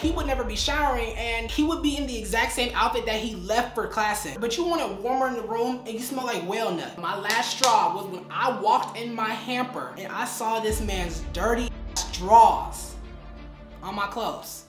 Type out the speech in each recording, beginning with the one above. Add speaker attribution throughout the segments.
Speaker 1: He would never be showering and he would be in the exact same outfit that he left for class in. But you want it warmer in the room and you smell like whale nut. My last straw was when I walked in my hamper and I saw this man's dirty straws on my clothes.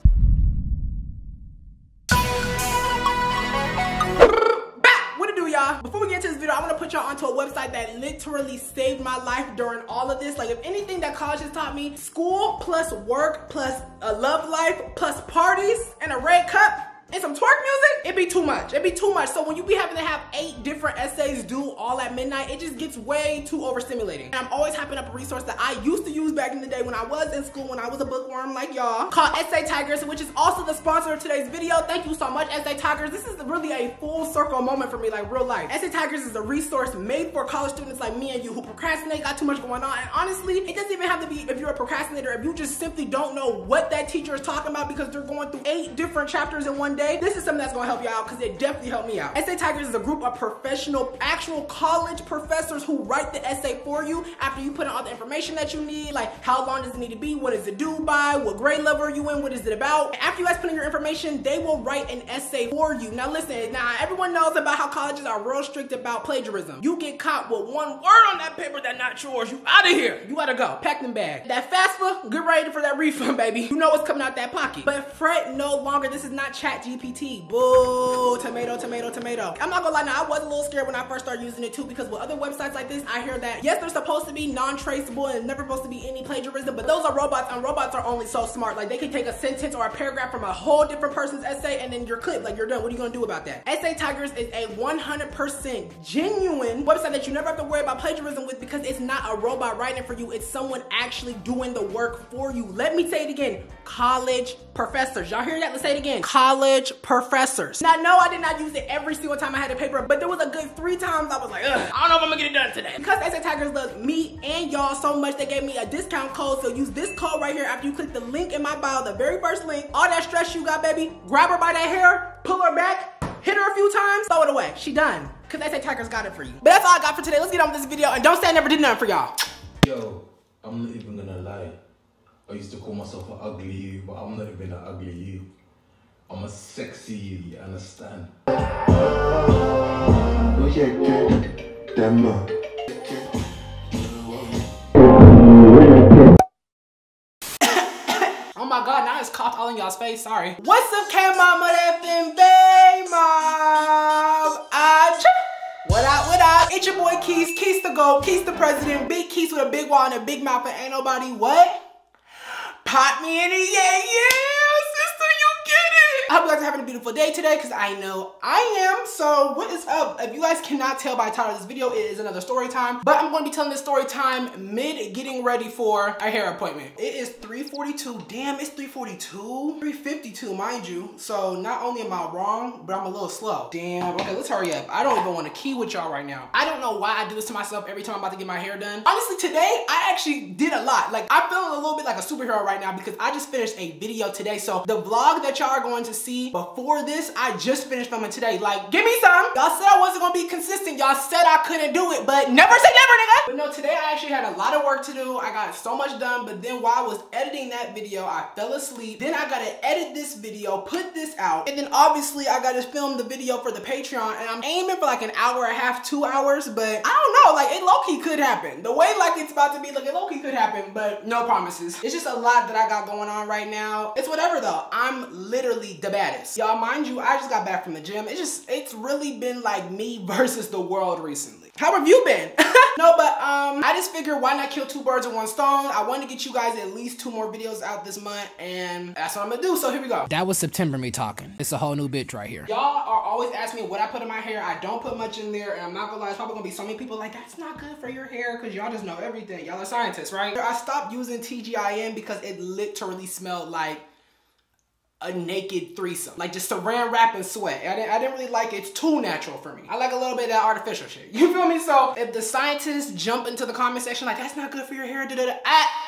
Speaker 1: Before we get into this video, I want to put y'all onto a website that literally saved my life during all of this. Like, if anything that college has taught me, school plus work plus a love life plus parties and a red cup and some twerk music, it'd be too much. It'd be too much. So when you be having to have 8 different essays due all at midnight, it just gets way too overstimulating. And I'm always hyping up a resource that I used to use back in the day when I was in school, when I was a bookworm like y'all, called Essay Tigers, which is also the sponsor of today's video. Thank you so much, Essay Tigers. This is really a full circle moment for me, like real life. Essay Tigers is a resource made for college students like me and you who procrastinate, got too much going on. And honestly, it doesn't even have to be if you're a procrastinator, if you just simply don't know what that teacher is talking about because they're going through 8 different chapters in one day. This is something that's gonna help you out because it definitely helped me out. Essay Tigers is a group of professional, actual college professors who write the essay for you after you put in all the information that you need, like how long does it need to be, what is it due by, what grade level are you in, what is it about. And after you guys put in your information, they will write an essay for you. Now listen, now everyone knows about how colleges are real strict about plagiarism. You get caught with one word on that paper that's not yours, you out of here. You gotta go, pack them bags. That FAFSA, get ready for that refund, baby. You know what's coming out that pocket. But fret no longer, this is not ChatGPT. Boo, tomato, tomato, tomato. I'm not gonna lie, now I was a little scared when I first started using it too, because with other websites like this, I hear that, yes, they're supposed to be non-traceable and never supposed to be any plagiarism, but those are robots, and robots are only so smart. Like, they can take a sentence or a paragraph from a whole different person's essay, and then you're clipped, like you're done. What are you gonna do about that? Essay Tigers is a 100% genuine website that you never have to worry about plagiarism with, because it's not a robot writing for you, it's someone actually doing the work for you. Let me say it again, college professors. Y'all hear that? Let's say it again, college professors. Now, no, I did not use it every single time I had a paper, but there was a good 3 times I was like, ugh, I don't know if I'm gonna get it done today. Because Essay Tigers loves me and y'all so much, they gave me a discount code, so use this code right here after you click the link in my bio, the very first link. All that stress you got, baby, grab her by that hair, pull her back, hit her a few times, throw it away. She done. Because Essay Tigers got it for you. But that's all I got for today. Let's get on with this video, and don't say I never did nothing for y'all.
Speaker 2: Yo, I'm not even gonna lie. I used to call myself an ugly you, but I'm not even an ugly you. I'm a sexy you, you understand?
Speaker 3: Oh yeah, good. Damn.
Speaker 1: Oh my god, now it's coughed all in y'all's face, sorry. What's up, K-Mama Bay Mob? What up, what up? It's your boy Kees, Kees the GOAT, Kees the President, Big Kees with a big wall and a big mouth, and ain't nobody what? Pop me in it, yeah, sister, you get it. I hope you guys are having a beautiful day today, because I know I am. So what is up? If you guys cannot tell by the title of this video, it is another story time, but I'm going to be telling this story time mid getting ready for a hair appointment. It is 3:42. Damn, it's 3:42. 3:52, mind you. So not only am I wrong, but I'm a little slow. Damn, okay, let's hurry up. I don't even want to key with y'all right now. I don't know why I do this to myself every time I'm about to get my hair done. Honestly, today, I actually did a lot. Like, I'm feeling a little bit like a superhero right now because I just finished a video today. So the vlog that y'all are going to see before this, I just finished filming today. Like, give me some. Y'all said I wasn't gonna be consistent. Y'all said I couldn't do it, but never say never, nigga. But no, today I actually had a lot of work to do. I got so much done, but then while I was editing that video, I fell asleep. Then I gotta edit this video, put this out, and then obviously I gotta film the video for the Patreon, and I'm aiming for like an hour and a half, 2 hours, but I don't know, like it low-key could happen. The way like it's about to be, like it low-key could happen, but no promises. It's just a lot that I got going on right now. It's whatever though. I'm literally the baddest. Y'all, mind you, I just got back from the gym. It's really been like me versus the world recently. How have you been? No, but I just figured why not kill 2 birds with 1 stone. I wanted to get you guys at least 2 more videos out this month, and that's what I'm gonna do, so here we go. That was September me talking. It's a whole new bitch right here. Y'all are always asking me what I put in my hair. I don't put much in there, and I'm not gonna lie, there's probably gonna be so many people like, that's not good for your hair, because y'all just know everything. Y'all are scientists, right? I stopped using TGIN because it literally smelled like a naked threesome, like just saran wrap and sweat. I didn't really like it. It's too natural for me. I like a little bit of that artificial shit. You feel me? So if the scientists jump into the comment section like, that's not good for your hair,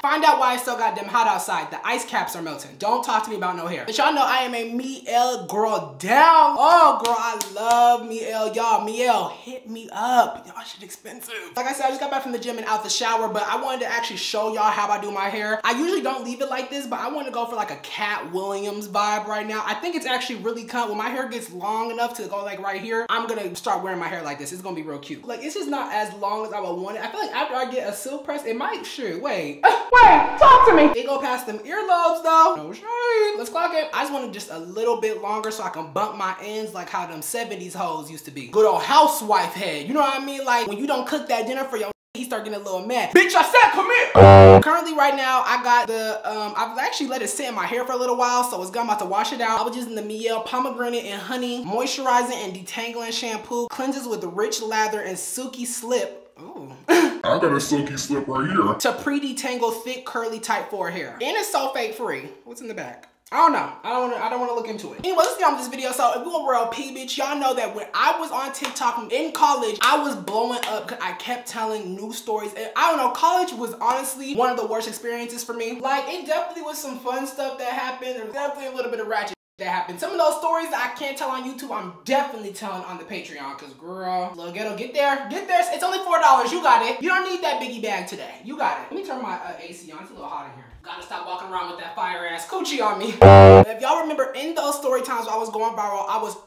Speaker 1: find out why it's so goddamn hot outside. The ice caps are melting. Don't talk to me about no hair. But y'all know I am a Miel girl down. Oh girl, I love Miel. Y'all, Miel, hit me up. Y'all shit expensive. Like I said, I just got back from the gym and out the shower, but I wanted to actually show y'all how I do my hair. I usually don't leave it like this, but I want to go for like a Cat Williams vibe. vibe right now. I think it's actually really cut. When my hair gets long enough to go like right here, I'm gonna start wearing my hair like this. It's gonna be real cute. Like, it's just not as long as I would want it. I feel like after I get a silk press, it might, shoot, wait, talk to me. They go past them earlobes though. No shade. Let's clock it. I just want it just a little bit longer so I can bump my ends like how them 70s hoes used to be. Good old housewife head. You know what I mean? Like, when you don't cook that dinner for your he start getting a little mad. Bitch, I said come here. Currently right now, I got the, I've actually let it sit in my hair for a little while, so it's good. I'm about to wash it out. I was using the Mielle pomegranate and honey moisturizing and detangling shampoo. Cleanses with rich lather and silky slip. Ooh.
Speaker 4: I got a silky slip right here.
Speaker 1: To pre-detangle thick, curly, tight forehead hair. And it's sulfate free. What's in the back? I don't know. I don't want to look into it. Anyway, let's get on with this video. So if you a real P bitch, y'all know that when I was on TikTok in college, I was blowing up because I kept telling news stories. And I don't know, college was honestly one of the worst experiences for me. Like, it definitely was some fun stuff that happened. There was definitely a little bit of ratchet that happened. Some of those stories that I can't tell on YouTube, I'm definitely telling on the Patreon, because girl, little ghetto, get there. It's only $4, you got it. You don't need that biggie bag today, you got it. Let me turn my AC on, it's a little hot in here. Gotta stop walking around with that fire ass coochie on me. If y'all remember in those story times I was going viral, I was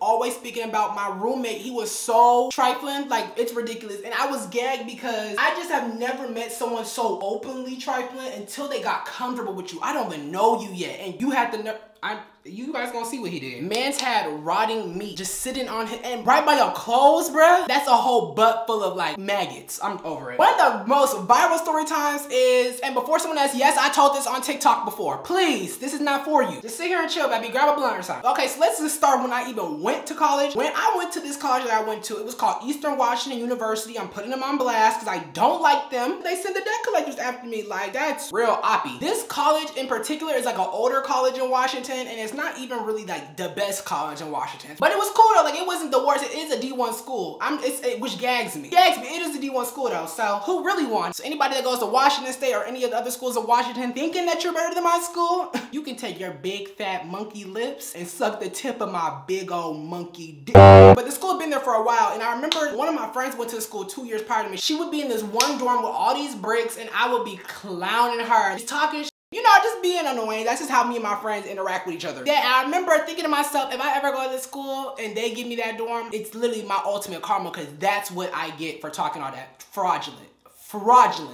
Speaker 1: always speaking about my roommate. He was so trifling, like it's ridiculous. And I was gagged because I just have never met someone so openly trifling until they got comfortable with you. I don't even know you yet, and you had the you guys gonna see what he did. Man's had rotting meat just sitting on him and right by your clothes, bruh. That's a whole butt full of like maggots. I'm over it. One of the most viral story times is, and before someone asks, yes, I told this on TikTok before. Please, this is not for you. Just sit here and chill, baby. Grab a blunt or something. Okay, so let's just start when I even went to college. When I went to this college that I went to, it was called Eastern Washington University. I'm putting them on blast because I don't like them. They sent the debt collectors after me. Like, that's real oppy. This college in particular is like an older college in Washington, and it's not even really like the best college in Washington, but it was cool though. Like, it wasn't the worst. It is a D1 school. Which gags me. It is a D1 school though. So who really won? So anybody that goes to Washington State or any of the other schools of Washington thinking that you're better than my school, you can take your big fat monkey lips and suck the tip of my big old monkey dick. But the school had been there for a while, and I remember one of my friends went to the school 2 years prior to me. She would be in this one dorm with all these bricks, and I would be clowning her, just talking. You know, just being annoying. That's just how me and my friends interact with each other. Yeah, I remember thinking to myself, if I ever go to this school and they give me that dorm, it's literally my ultimate karma, because that's what I get for talking all that fraudulent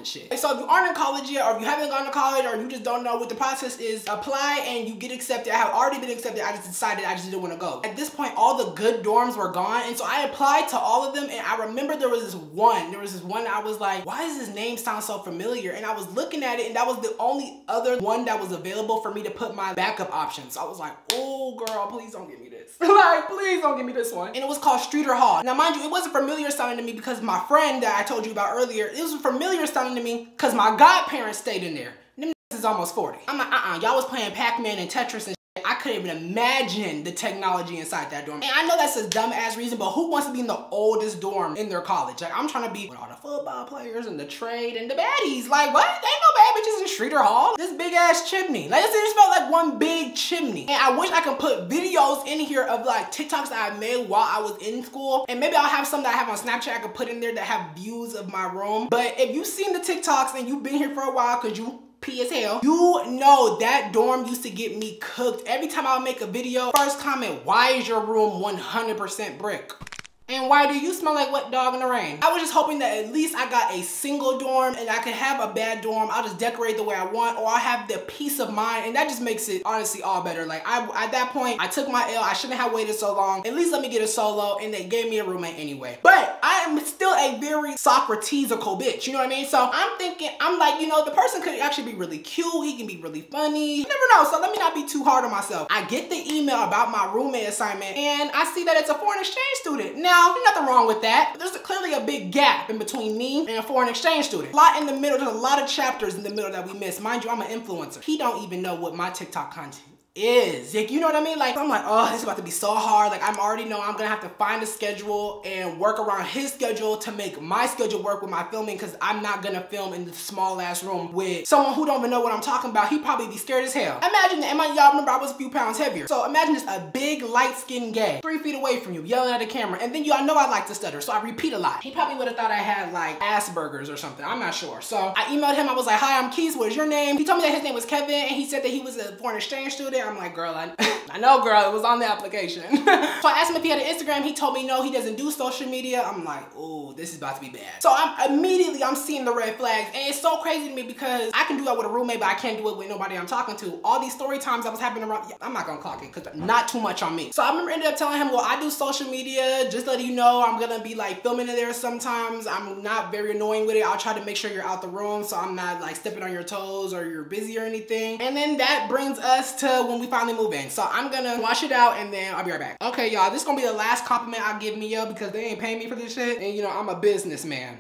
Speaker 1: shit. So if you aren't in college yet, or if you haven't gone to college, or you just don't know what the process is, apply and you get accepted. I have already been accepted. I just decided I just didn't want to go. At this point, all the good dorms were gone, and so I applied to all of them, and I remember there was this one I was like, why does his name sound so familiar? And I was looking at it, and that was the only other one that was available for me to put my backup options. So I was like, oh girl, please don't give me this. Like, please don't give me this one. And it was called Streeter Hall. Now mind you, it wasn't familiar sounding to me because my friend that I told you about earlier, it was familiar sounding to me because my godparents stayed in there. Them is almost 40. I'm like, y'all was playing Pac-Man and Tetris and shit. I couldn't even imagine the technology inside that dorm. And I know that's a dumb ass reason, but who wants to be in the oldest dorm in their college? Like, I'm trying to be with all the football players and the trade and the baddies. Like, what? There ain't no bad bitches in Streeter Hall. This big ass chimney. Like, it just felt like one big chimney. And I wish I could put videos in here of like TikToks that I made while I was in school. And maybe I'll have some that I have on Snapchat I could put in there that have views of my room. But if you've seen the TikToks and you've been here for a while, cause you P as hell, you know that dorm used to get me cooked. Every time I would make a video, first comment, why is your room 100% brick? And why do you smell like wet dog in the rain? I was just hoping that at least I got a single dorm and I could have a bad dorm. I'll just decorate the way I want, or I'll have the peace of mind, and that just makes it honestly all better. Like, at that point, I took my L. I shouldn't have waited so long. At least let me get a solo, and they gave me a roommate anyway. But I am still a very Socratesical bitch, you know what I mean? So I'm thinking, I'm like, you know, the person could actually be really cute. He can be really funny. You never know, so let me not be too hard on myself. I get the email about my roommate assignment, and I see that it's a foreign exchange student. Now, there's nothing wrong with that. There's clearly a big gap in between me and a foreign exchange student. A lot in the middle, there's a lot of chapters in the middle that we miss. Mind you, I'm an influencer. He don't even know what my TikTok content is. Like, you know what I mean? Like, I'm like, oh, this is about to be so hard. Like, I'm already know I'm gonna have to find a schedule and work around his schedule to make my schedule work with my filming, because I'm not gonna film in the small ass room with someone who don't even know what I'm talking about. He'd probably be scared as hell. Imagine that, y'all remember I was a few pounds heavier. So imagine just a big light-skinned gay 3 feet away from you, yelling at the camera, and then y'all know I like to stutter, so I repeat a lot. He probably would have thought I had like Asperger's or something. I'm not sure. So I emailed him. I was like, hi, I'm Keys. What is your name? He told me that his name was Kevin, and he said that he was a foreign exchange student. there? I'm like, girl, I know, girl, it was on the application. So I asked him if he had an Instagram. He told me no, he doesn't do social media. I'm like, oh, this is about to be bad. So I'm seeing the red flags, and it's so crazy to me because I can do that with a roommate, but I can't do it with nobody I'm talking to. All these story times that was happening around, I'm not gonna clock it because not too much on me. So I remember ended up telling him, well, I do social media, just letting you know I'm gonna be like filming in there sometimes. I'm not very annoying with it. I'll try to make sure you're out the room so I'm not like stepping on your toes or you're busy or anything. And then that brings us to when we finally move in. So I'm gonna wash it out and then I'll be right back. Okay, y'all, this is gonna be the last compliment I give Mia because they ain't paying me for this shit. And you know, I'm a businessman.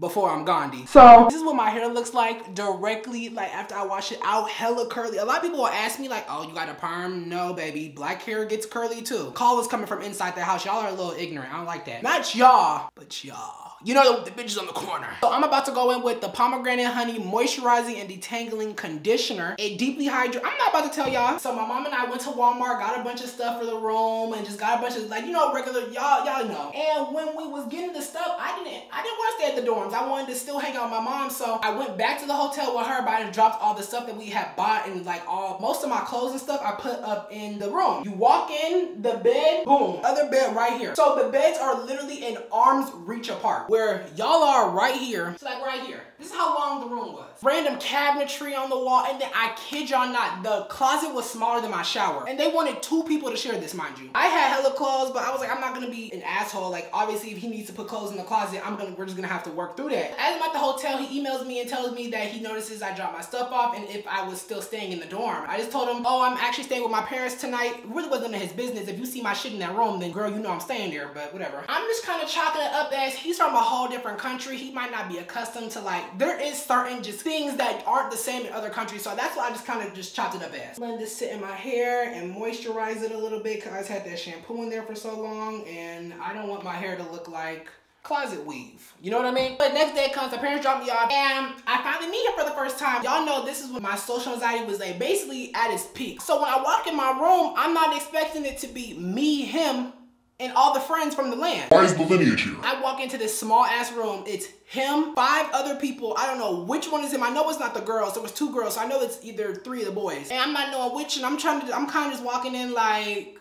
Speaker 1: Before I'm Gandhi. So this is what my hair looks like directly like after I wash it out, hella curly. A lot of people will ask me like, oh, you got a perm? No, baby, black hair gets curly too. Call is coming from inside the house. Y'all are a little ignorant. I don't like that. Not y'all, but y'all. You know, the bitches on the corner. So I'm about to go in with the pomegranate honey moisturizing and detangling conditioner. It deeply hydrates. I'm not about to tell y'all. So my mom and I went to Walmart, got a bunch of stuff for the room and just got a bunch of like, you know, regular, y'all know. And when we was getting the stuff, I didn't want to stay at the dorms. I wanted to still hang out with my mom. So I went back to the hotel with her, but I dropped all the stuff that we had bought and like most of my clothes and stuff I put up in the room. You walk in, the bed, boom, other bed right here. So the beds are literally in arm's reach apart. Where y'all are right here. It's like right here. This is how long the room was. Random cabinetry on the wall, and then I kid y'all not, the closet was smaller than my shower. And they wanted 2 people to share this, mind you. I had hella clothes, but I was like, I'm not gonna be an asshole. Like, obviously, if he needs to put clothes in the closet, we're just gonna have to work through that. As I'm at the hotel, he emails me and tells me that he notices I dropped my stuff off and if I was still staying in the dorm. I just told him, oh, I'm actually staying with my parents tonight. It really wasn't his business. If you see my shit in that room, then girl, you know I'm staying there, but whatever. I'm just kind of chalking it up as he's from a whole different country. He might not be accustomed to like, there is certain just things that aren't the same in other countries. So that's why I just kind of just chopped it up as. Let this sit in my hair and moisturize it a little bit because I just had that shampoo in there for so long and I don't want my hair to look like closet weave. You know what I mean? But next day comes, the parents drop me off and I finally meet him for the first time. Y'all know this is when my social anxiety was like basically at its peak. So when I walk in my room, I'm not expecting it to be me, him, and all the friends from the land.
Speaker 4: Why is the lineage here?
Speaker 1: I walk into this small ass room. It's him, 5 other people. I don't know which one is him. I know it's not the girls. There was 2 girls, so I know it's either 3 of the boys. And I'm not knowing which, and I'm kind of just walking in like,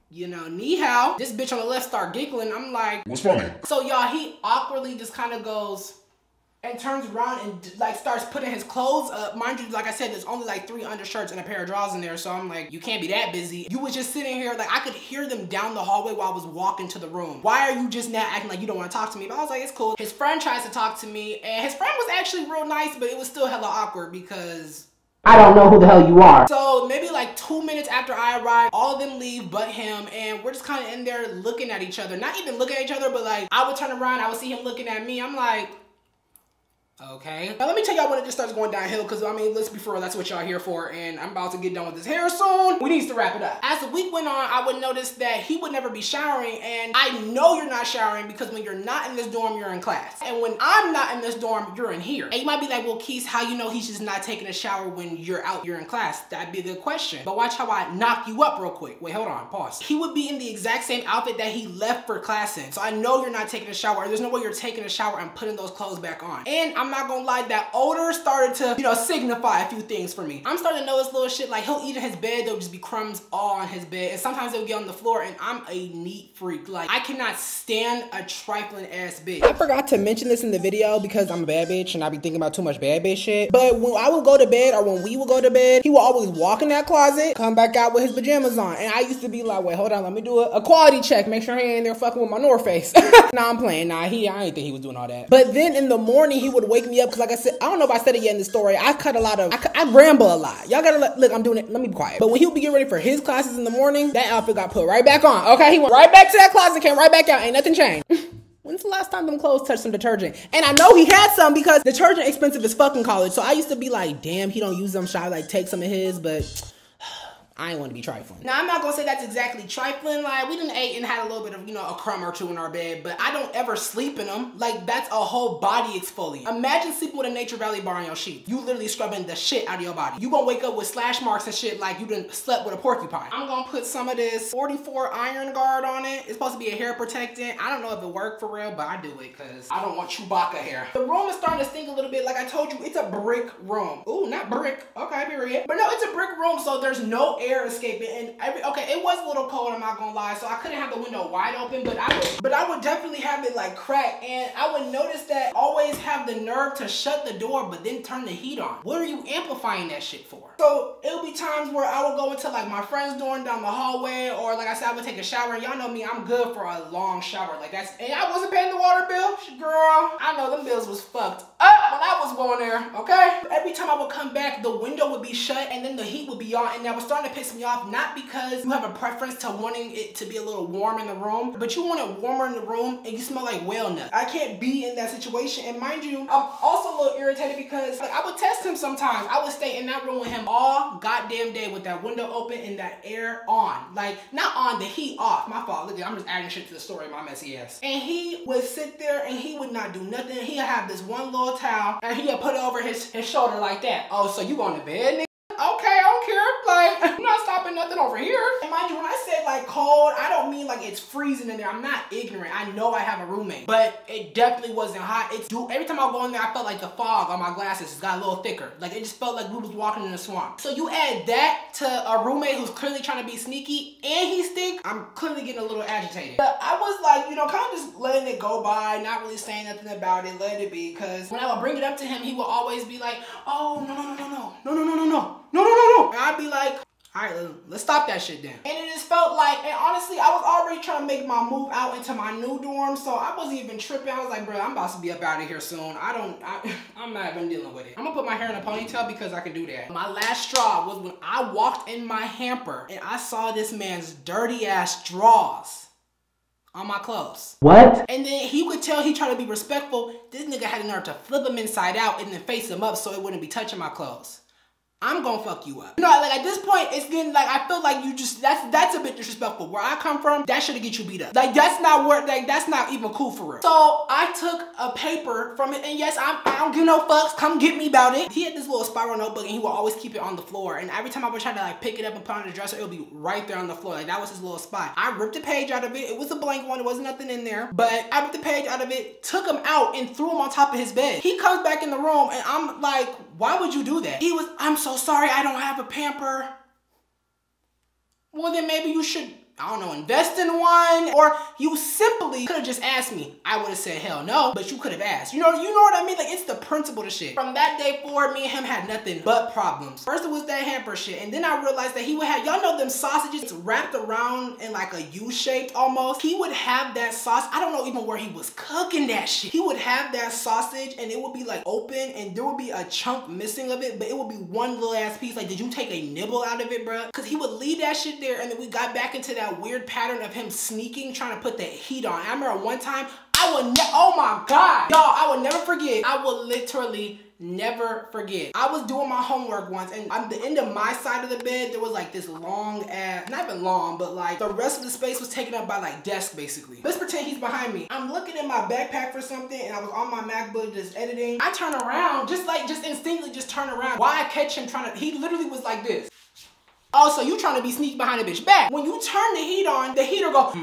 Speaker 1: you know, ni hao. This bitch on the left start giggling. I'm like,
Speaker 4: what's funny?
Speaker 1: So y'all, he awkwardly just kind of goes and turns around and like starts putting his clothes up. Mind you, like I said, there's only like 3 undershirts and a pair of drawers in there. So I'm like, you can't be that busy. You was just sitting here, like I could hear them down the hallway while I was walking to the room. Why are you just now acting like you don't want to talk to me? But I was like, it's cool. His friend tries to talk to me and his friend was actually real nice, but it was still hella awkward because I don't know who the hell you are. So maybe like 2 minutes after I arrive, all of them leave but him, and we're just kind of in there looking at each other. Not even looking at each other, but like I would turn around, I would see him looking at me. I'm like, okay. Now let me tell y'all when it just starts going downhill, because I mean, let's be for real, that's what y'all here for, and I'm about to get done with this hair soon. We need to wrap it up. As the week went on, I would notice that he would never be showering, and I know you're not showering because when you're not in this dorm, you're in class. And when I'm not in this dorm, you're in here. And you might be like, well, Kees, how you know he's just not taking a shower when you're out, you're in class? That'd be a good question. But watch how I knock you up real quick. Wait, hold on, pause. He would be in the exact same outfit that he left for class in. So I know you're not taking a shower. There's no way you're taking a shower and putting those clothes back on. And I'm not gonna lie, that odor started to, you know, signify a few things for me. I'm starting to notice little shit like he'll eat in his bed, there'll just be crumbs all on his bed, and sometimes they'll get on the floor, and I'm a neat freak. Like, I cannot stand a trifling ass bitch. I forgot to mention this in the video because I'm a bad bitch and I be thinking about too much bad bitch shit. But when I would go to bed, or when we would go to bed, he would always walk in that closet, come back out with his pajamas on, and I used to be like, wait, hold on, let me do a quality check, make sure he ain't there fucking with my North Face. Nah, I'm playing. Nah, I ain't think he was doing all that. But then in the morning, he would wake me up, because like I said, I don't know if I said it yet in the story, I ramble a lot. Y'all gotta look, I'm doing it, let me be quiet. But when he would be getting ready for his classes in the morning, that outfit got put right back on. Okay, he went right back to that closet, came right back out, ain't nothing changed. When's the last time them clothes touched some detergent? And I know he had some because detergent expensive as fucking college. So I used to be like, damn, he don't use them. Should I like take some of his? But I ain't want to be trifling. Now, I'm not gonna say that's exactly trifling. Like, we done ate and had a little bit of, you know, a crumb or two in our bed, but I don't ever sleep in them. Like, that's a whole body exfoliant. Imagine sleeping with a Nature Valley bar on your sheets. You literally scrubbing the shit out of your body. You gonna wake up with slash marks and shit like you done slept with a porcupine. I'm gonna put some of this 44 Iron Guard on it. It's supposed to be a hair protectant. I don't know if it worked for real, but I do it because I don't want Chewbacca hair. The room is starting to stink a little bit. Like I told you, it's a brick room. Ooh, not brick. Okay, period. But no, it's a brick room, so there's no air escaping. And okay, it was a little cold, I'm not gonna lie, so I couldn't have the window wide open, but I would definitely have it like cracked, and I would notice that I always have the nerve to shut the door, but then turn the heat on. What are you amplifying that shit for? So it'll be times where I would go into like my friend's door down the hallway, or like I said, I would take a shower, and y'all know me, I'm good for a long shower. Like that's, and I wasn't paying the water bill, girl. I know them bills was fucked up when I was going there, okay? Every time I would come back, the window would be shut, and then the heat would be on, and that was starting to piss me off, not because you have a preference to wanting it to be a little warm in the room, but you want it warmer in the room, and you smell like whale nut. I can't be in that situation, and mind you, I'm also a little irritated because like, I would test him sometimes. I would stay in that room with him all goddamn day with that window open and that air on. Like, not on, the heat off. My fault. Look, I'm just adding shit to the story, my messy ass. And he would sit there and he would not do nothing. He'd have this one little towel and he'd put it over his shoulder like that. Oh, so you going to bed, nigga? Okay, I don't care. Like, I'm not stopping nothing over here. And mind you, when I say like cold, I don't mean like it's freezing in there. I'm not ignorant. I know I have a roommate, but it definitely wasn't hot. Every time I go in there, I felt like the fog on my glasses got a little thicker. Like it just felt like we was walking in a swamp. So you add that to a roommate who's clearly trying to be sneaky and he stink, I'm clearly getting a little agitated. But I was like, you know, kind of just letting it go by, not really saying nothing about it, let it be. Because when I would bring it up to him, he would always be like, oh, no. And I'd be like, all right, let's stop that shit then. And it just felt like, and honestly, I was already trying to make my move out into my new dorm, so I wasn't even tripping. I was like, bro, I'm about to be up out of here soon. I'm not even dealing with it. I'm gonna put my hair in a ponytail because I can do that. My last straw was when I walked in my hamper and I saw this man's dirty ass drawers on my clothes. What? And then he would tell he tried to be respectful. This nigga had the nerve to flip them inside out and then face them up so it wouldn't be touching my clothes. I'm gonna fuck you up. You know, like at this point, it's getting like, I feel like you just, that's a bit disrespectful. Where I come from, that should get you beat up. Like that's not where, like that's not even cool for real. So I took a paper from it, and yes, I don't give no fucks, come get me about it. He had this little spiral notebook and he would always keep it on the floor. And every time I would try to like pick it up and put it on the dresser, it would be right there on the floor. Like that was his little spot. I ripped a page out of it. It was a blank one, there wasn't nothing in there. But I ripped the page out of it, took him out and threw him on top of his bed. He comes back in the room and I'm like, why would you do that? He was, I'm so sorry, I don't have a pamper. Well, then maybe you should, I don't know, invest in one, or you simply could have just asked me. I would have said hell no, but you could have asked. You know what I mean? Like it's the principle to shit. From that day forward, me and him had nothing but problems. First it was that hamper shit, and then I realized that he would have, y'all know them sausages wrapped around in like a U-shaped almost. He would have that sauce. I don't know even where he was cooking that shit. He would have that sausage and it would be like open and there would be a chunk missing of it, but it would be one little ass piece. Like, did you take a nibble out of it, bruh? Cause he would leave that shit there, and then we got back into that weird pattern of him sneaking, trying to put that heat on. I remember one time, oh my God, y'all, I will never forget. I will literally never forget. I was doing my homework once, and on the end of my side of the bed, there was like this long ass, not even long, but like the rest of the space was taken up by like desk basically. Let's pretend he's behind me. I'm looking in my backpack for something, and I was on my MacBook just editing. I turn around, just instinctively just turn around. Why I catch him trying to, he literally was like this. Oh, so you trying to be sneaky behind a bitch back. When you turn the heat on, the heater go,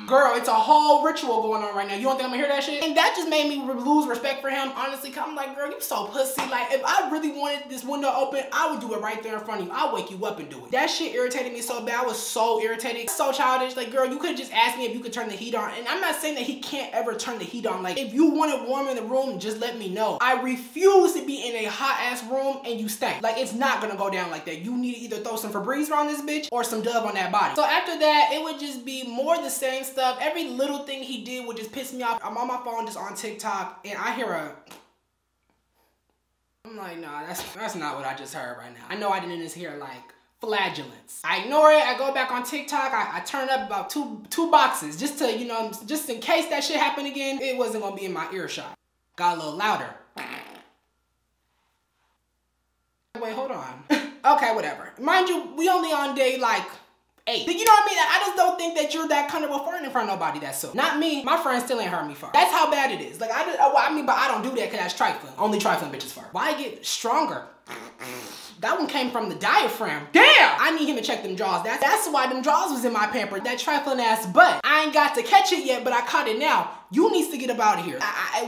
Speaker 1: girl, it's a whole ritual going on right now. You don't think I'm gonna hear that shit? And that just made me lose respect for him, honestly. Cause I'm like, girl, you so pussy. Like, if I really wanted this window open, I would do it right there in front of you. I'll wake you up and do it. That shit irritated me so bad. I was so irritated. So childish. Like, girl, you could've just asked me if you could turn the heat on. And I'm not saying that he can't ever turn the heat on. Like, if you want it warm in the room, just let me know. I refuse to be in a hot ass room and you stink. Like, it's not gonna go down like that. You need to either throw some Febreze around this bitch or some Dove on that body. So after that, it would just be more the same stuff. Every little thing he did would just piss me off. I'm on my phone just on TikTok and I hear I'm like, nah, that's not what I just heard right now. I know I didn't just hear like flatulence. I ignore it, I go back on TikTok, I turn up about two boxes just to, you know, just in case that shit happened again, it wasn't gonna be in my earshot. Got a little louder. Wait, hold on. mind. Okay, whatever. Mind you, we only on day like 8. You know what I mean? I just don't think that you're that comfortable farting in front of nobody that's so. Not me. My friends still ain't heard me fart. That's how bad it is. Like, I mean, but I don't do that because that's trifling. Only trifling bitches fart. Why get stronger? That one came from the diaphragm. Damn! I need him to check them jaws. That's why them jaws was in my pamper. That trifling ass butt. I ain't got to catch it yet, but I caught it now. You needs to get up out of here.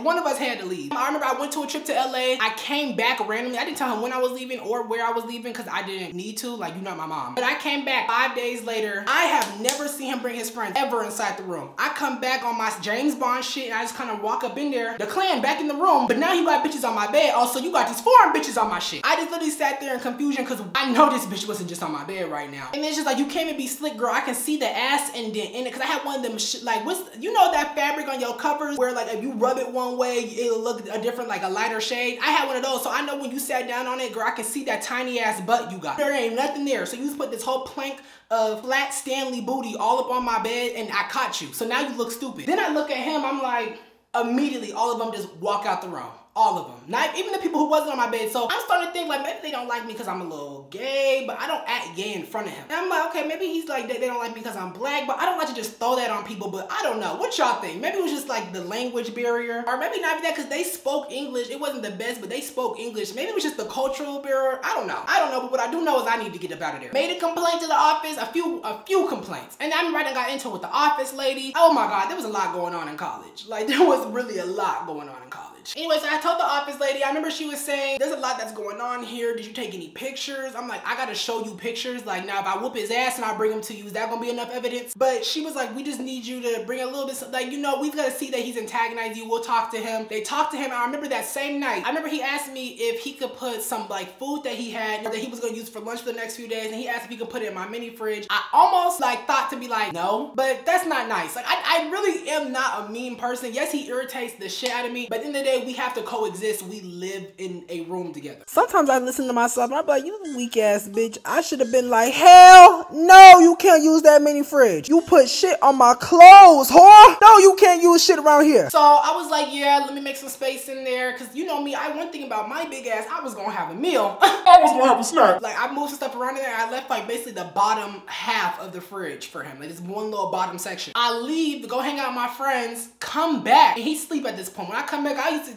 Speaker 1: One of us had to leave. I remember I went to a trip to LA. I came back randomly. I didn't tell him when I was leaving or where I was leaving because I didn't need to. Like, you're not my mom. But I came back 5 days later. I have never seen him bring his friends ever inside the room. I come back on my James Bond shit and I just kind of walk up in there. The clan back in the room. But now he got bitches on my bed. Also, you got these foreign bitches on my shit. I just literally sat there in confusion because I know this bitch wasn't just on my bed right now. And it's just like, you came and be slick, girl. I can see the ass indent in it because I had one of them like, you know that fabric on your covers where like if you rub it one way, it'll look a different, like a lighter shade. I had one of those, so I know when you sat down on it, girl, I can see that tiny ass butt you got. There ain't nothing there. So you just put this whole plank of flat Stanley booty all up on my bed and I caught you. So now you look stupid. Then I look at him, I'm like, immediately all of them just walk out the room. All of them. Not even the people who wasn't on my bed. So I'm starting to think like maybe they don't like me because I'm a little gay, but I don't act gay in front of him. And I'm like, okay, maybe he's like, they don't like me because I'm black, but I don't like to just throw that on people, but I don't know. What y'all think? Maybe it was just like the language barrier, or maybe not even that because they spoke English. It wasn't the best, but they spoke English. Maybe it was just the cultural barrier. I don't know, but what I do know is I need to get up out of there. Made a complaint to the office, a few complaints. And I'm right, I got into it with the office lady. Oh my God, there was a lot going on in college. Like there was really a lot going on in college. Anyways, I told the office lady, I remember she was saying, there's a lot that's going on here. Did you take any pictures? I'm like, I gotta show you pictures. Like now if I whoop his ass and I bring him to you, is that gonna be enough evidence? But she was like, we just need you to bring a little bit, like, you know, we've gotta see that he's antagonized you. We'll talk to him. They talked to him. And I remember that same night, I remember he asked me if he could put some like food that he had that he was gonna use for lunch for the next few days. And he asked if he could put it in my mini fridge. I almost like thought to be like, no, but that's not nice. Like I really am not a mean person. Yes, he irritates the shit out of me, but at the end of the day, we have to coexist. We live in a room together. Sometimes I listen to myself and I'm like, you weak ass bitch. I should have been like, hell no, you can't use that mini fridge. You put shit on my clothes, whore. No, you can't use shit around here. So I was like, yeah, let me make some space in there. Cause you know me, one thing about my big ass, I was gonna have a meal.
Speaker 4: I was gonna have a snack.
Speaker 1: Like I moved some stuff around in there. I left like basically the bottom half of the fridge for him. Like this one little bottom section. I leave to go hang out with my friends, come back, and he sleep at this point. When I come back, I used to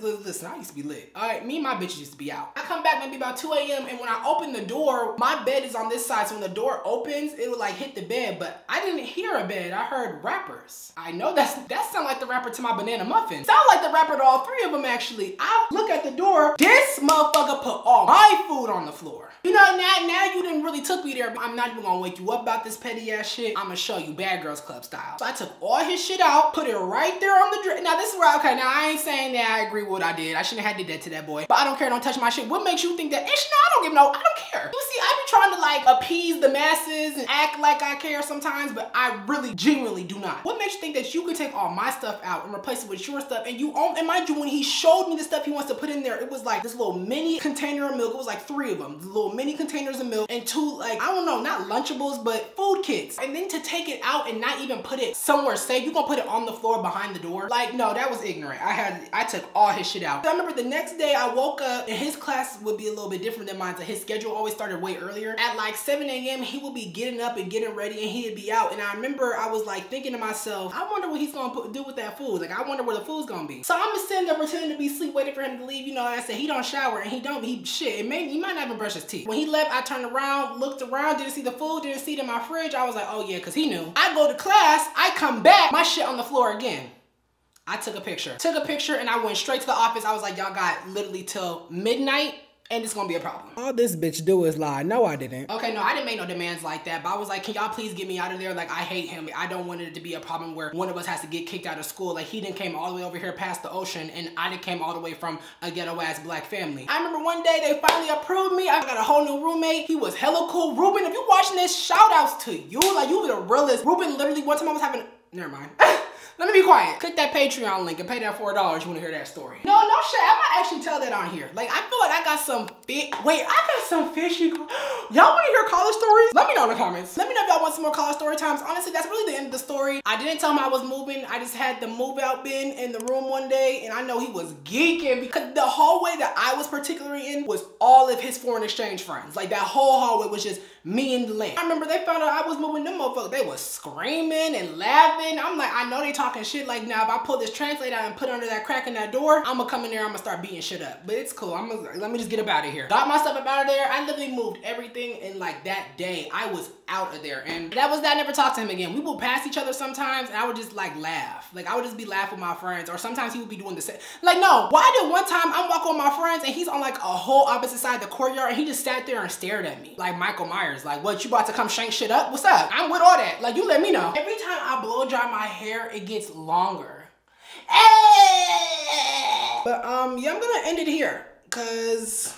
Speaker 1: be lit. All right, me and my bitches used to be out. I come back maybe about 2 a.m. and when I open the door, my bed is on this side. So when the door opens, it would like hit the bed, but I didn't hear a bed. I heard rappers. I know that sound like the rapper to my banana muffin. Sound like the rapper to all 3 of them actually. I look at the door. This motherfucker put all my food on the floor. You know, now you didn't really took me there. I'm not even gonna wake you up about this petty ass shit. I'm gonna show you Bad Girls Club style. So I took all his shit out, put it right there on the dresser. Now this is where, okay, now I ain't saying that I agree with what I did. I shouldn't have did that to that boy. But I don't care, don't touch my shit. What makes you think that? And I don't care. You see, I be trying to like appease the masses and act like I care sometimes, but I really genuinely do not. What makes you think that you can take all my stuff out and replace it with your stuff? And and mind you, when he showed me the stuff he wants to put in there, it was like this little mini container of milk. It was like 3 of them. The little mini containers of milk and 2, like, I don't know, not Lunchables, but food kits. And then to take it out and not even put it somewhere safe, you gonna put it on the floor behind the door? Like, no, that was ignorant. I took all his shit out. So I remember the next day I woke up and his class would be a little bit different than mine. So his schedule always started way earlier. At like 7 a.m. he would be getting up and getting ready and he'd be out. And I remember I was like thinking to myself, I wonder what he's gonna do with that food. Like, I wonder where the food's gonna be. So I'm just sitting there pretending to be asleep, waiting for him to leave. You know, I said he don't shower and he might not even brush his teeth. When he left, I turned around, looked around, didn't see the food, didn't see it in my fridge. I was like, oh yeah, cause he knew. I go to class, I come back, my shit on the floor again. I took a picture and I went straight to the office. I was like, y'all got literally till midnight and it's gonna be a problem. All this bitch do is lie. No, I didn't. Okay, no, I didn't make no demands like that, but I was like, can y'all please get me out of there? Like, I hate him. I don't want it to be a problem where one of us has to get kicked out of school. Like, he done came all the way over here past the ocean and I done came all the way from a ghetto ass black family. I remember one day they finally approved me. I got a whole new roommate. He was hella cool. Ruben, if you watching this, shout outs to you. Like, you were the realest. Ruben literally, one time I was having, never mind. Let me be quiet. Click that Patreon link and pay that $4 you want to hear that story. No shit. I might actually tell that on here. Like, I feel like I got some I got some fishy. Y'all want to hear college stories? Let me know in the comments. Let me know if y'all want some more college story times. Honestly, that's really the end of the story. I didn't tell him I was moving. I just had the move out bin in the room one day, and I know he was geeking because the hallway that I was particularly in was all of his foreign exchange friends. Like, that whole hallway was just me and Lynn. I remember they found out I was moving, them motherfuckers, they was screaming and laughing. I'm like, I know they talking shit. Like, now if I pull this translator out and put under that crack in that door, I'm gonna come in there, I'm gonna start beating shit up. But it's cool. Let me just get up out of here. Got my stuff up out of there. I literally moved everything in like that day. I was out of there. And that was that. I never talked to him again. We would pass each other sometimes and I would just like laugh. Like, I would just be laughing with my friends, or sometimes he would be doing the same. Like, no, why did one time I'm walking with my friends and he's on like a whole opposite side of the courtyard and he just sat there and stared at me like Michael Myers. Like, what, you about to come shank shit up? What's up? I'm with all that. Like, you let me know. Every time I blow dry my hair, it gets longer. But yeah, I'm gonna end it here because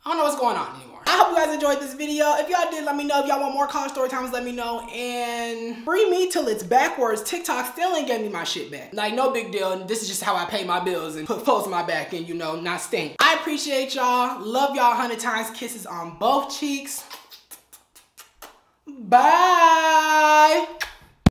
Speaker 1: I don't know what's going on anymore. I hope you guys enjoyed this video. If y'all did, let me know. If y'all want more college story times, let me know. And free me till it's backwards. TikTok still ain't getting me my shit back. Like, no big deal. This is just how I pay my bills and put clothes on my back and, you know, not stink. I appreciate y'all. Love y'all 100 times. Kisses on both cheeks. Bye.